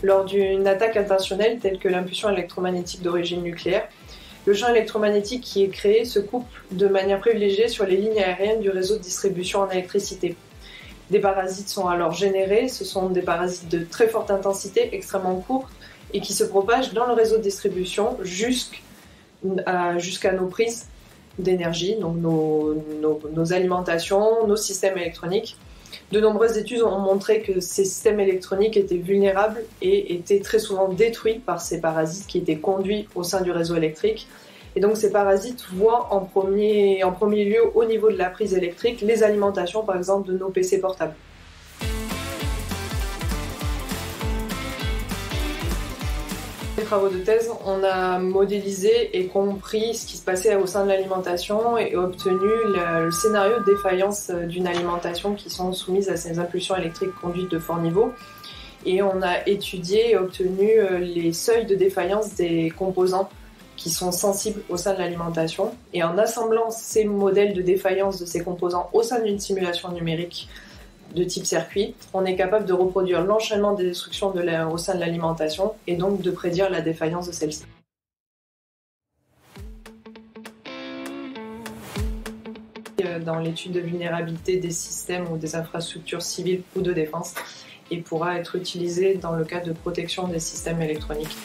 lors d'une attaque intentionnelle telle que l'impulsion électromagnétique d'origine nucléaire. Le champ électromagnétique qui est créé se coupe de manière privilégiée sur les lignes aériennes du réseau de distribution en électricité. Des parasites sont alors générés, ce sont des parasites de très forte intensité, extrêmement courtes, et qui se propagent dans le réseau de distribution jusqu'à nos prises d'énergie, donc nos alimentations, nos systèmes électroniques. De nombreuses études ont montré que ces systèmes électroniques étaient vulnérables et étaient très souvent détruits par ces parasites qui étaient conduits au sein du réseau électrique. Et donc ces parasites voient en premier lieu au niveau de la prise électrique les alimentations par exemple de nos PC portables. Les travaux de thèse, on a modélisé et compris ce qui se passait au sein de l'alimentation et obtenu le scénario de défaillance d'une alimentation qui sont soumises à ces impulsions électriques conduites de fort niveau. Et on a étudié et obtenu les seuils de défaillance des composants qui sont sensibles au sein de l'alimentation. Et en assemblant ces modèles de défaillance de ces composants au sein d'une simulation numérique de type circuit, on est capable de reproduire l'enchaînement des destructions au sein de l'alimentation et donc de prédire la défaillance de celle-ci. Dans l'étude de vulnérabilité des systèmes ou des infrastructures civiles ou de défense et pourra être utilisé dans le cadre de protection des systèmes électroniques.